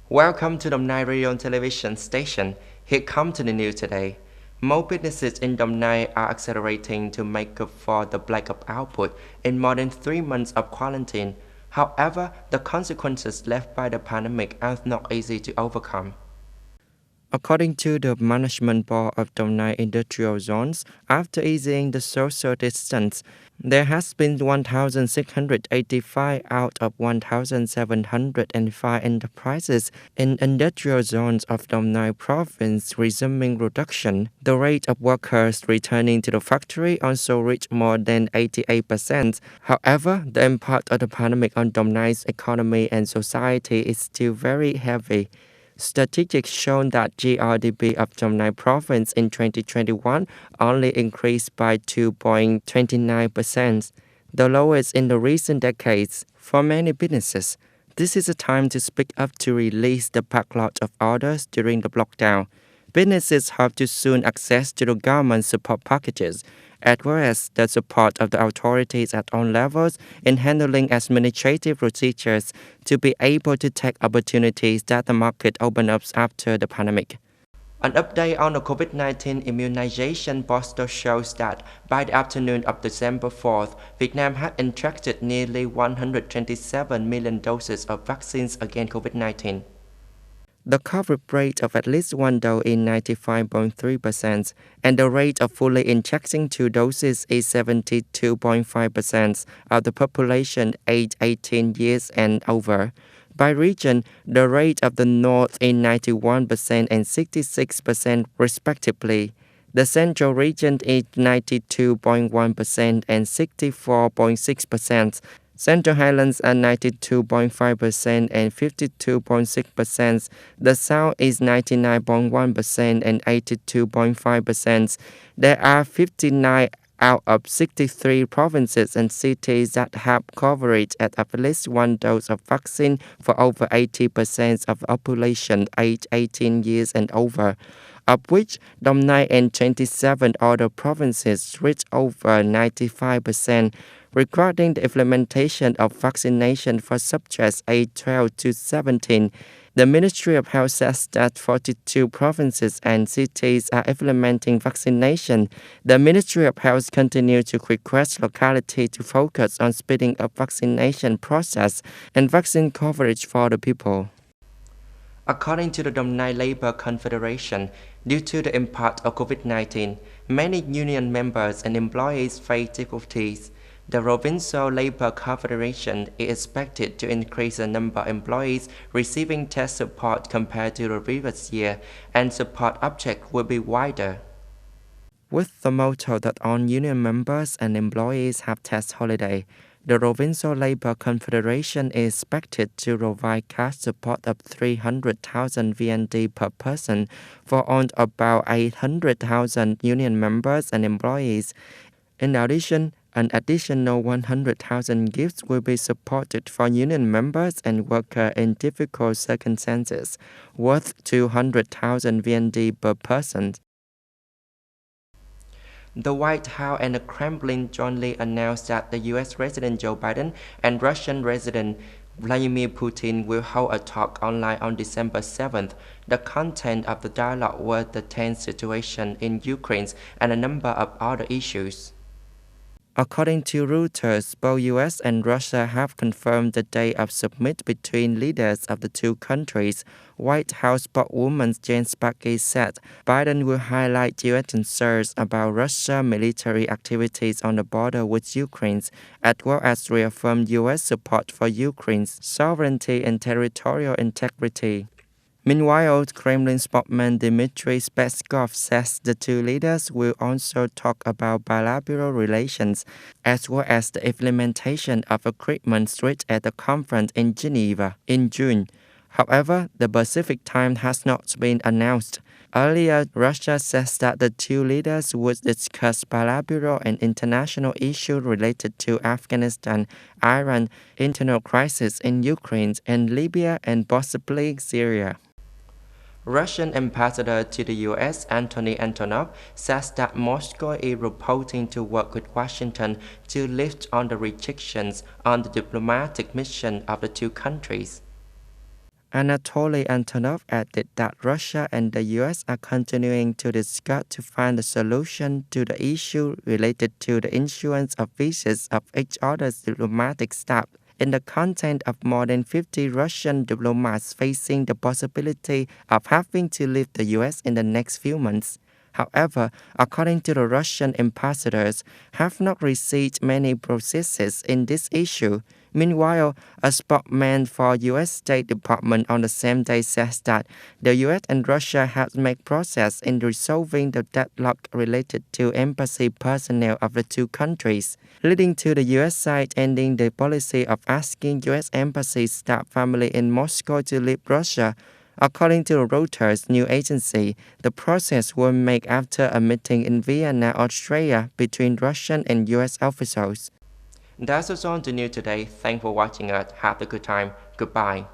Welcome to Đồng Nai Radio Television Station. Here come to the news today. Most businesses in Đồng Nai are accelerating to make up for the lack of output in more than 3 months of quarantine. However, the consequences left by the pandemic are not easy to overcome. According to the Management Board of Đồng Nai Industrial Zones, after easing the social distance, there has been 1,685 out of 1,705 enterprises in industrial zones of Đồng Nai province resuming production. The rate of workers returning to the factory also reached more than 88%. However, the impact of the pandemic on Đồng Nai's economy and society is still very heavy. Statistics show that GRDP of Đồng Nai province in 2021 only increased by 2.29%, the lowest in the recent decades. For many businesses, this is a time to speak up to release the backlog of orders during the lockdown. Businesses have to soon access to the government support packages, as well as the support of the authorities at all levels in handling administrative procedures to be able to take opportunities that the market opens up after the pandemic. An update on the COVID-19 immunization poster shows that by the afternoon of December 4th, Vietnam had injected nearly 127 million doses of vaccines against COVID-19. The coverage rate of at least one dose is 95.3%, and the rate of fully injecting 2 doses is 72.5% of the population aged 18 years and over. By region, the rate of the North is 91% and 66% respectively. The Central region is 92.1% and 64.6%. Central Highlands are 92.5% and 52.6%. The South is 99.1% and 82.5%. There are 59 out of 63 provinces and cities that have coverage at least one dose of vaccine for over 80% of the population aged 18 years and over, of which Đồng Nai and 27 other provinces reach over 95%. Regarding the implementation of vaccination for subjects aged 12 to 17, the Ministry of Health says that 42 provinces and cities are implementing vaccination. The Ministry of Health continues to request localities to focus on speeding up vaccination process and vaccine coverage for the people. According to the Đồng Nai Labour Confederation, due to the impact of COVID-19, many union members and employees face difficulties. The Provincial Labour Confederation is expected to increase the number of employees receiving test support compared to the previous year, and support objects will be wider. With the motto that all union members and employees have test holiday, the Provincial Labour Confederation is expected to provide cash support of 300,000 VND per person for all about 800,000 union members and employees. In addition, an additional 100,000 gifts will be supported for union members and workers in difficult circumstances, worth 200,000 VND per person. The White House and the Kremlin jointly announced that the U.S. President Joe Biden and Russian President Vladimir Putin will hold a talk online on December 7th. The content of the dialogue was the tense situation in Ukraine and a number of other issues. According to Reuters, both US and Russia have confirmed the date of summit between leaders of the two countries. White House spokeswoman Jen Psaki said Biden will highlight US concerns about Russia's military activities on the border with Ukraine, as well as reaffirm US support for Ukraine's sovereignty and territorial integrity. Meanwhile, Kremlin spokesman Dmitry Peskov says the two leaders will also talk about bilateral relations, as well as the implementation of agreements reached at the conference in Geneva in June. However, the specific time has not been announced. Earlier, Russia says that the two leaders would discuss bilateral and international issues related to Afghanistan, Iran, internal crisis in Ukraine and Libya, and possibly Syria. Russian ambassador to the U.S. Anthony Antonov says that Moscow is proposing to work with Washington to lift on the restrictions on the diplomatic mission of the two countries. Anatoly Antonov added that Russia and the US are continuing to discuss to find a solution to the issue related to the issuance of visas of each other's diplomatic staff, in the context of more than 50 Russian diplomats facing the possibility of having to leave the US in the next few months. However, according to the Russian ambassadors, have not received many processes in this issue. Meanwhile, a spokesman for U.S. State Department on the same day says that the U.S. and Russia have made progress in resolving the deadlock related to embassy personnel of the two countries, leading to the U.S. side ending the policy of asking U.S. embassy staff family in Moscow to leave Russia. According to Reuters news agency, the process was made after a meeting in Vienna, Austria, between Russian and U.S. officials. That's all on the news today. Thanks for watching us. Have a good time. Goodbye.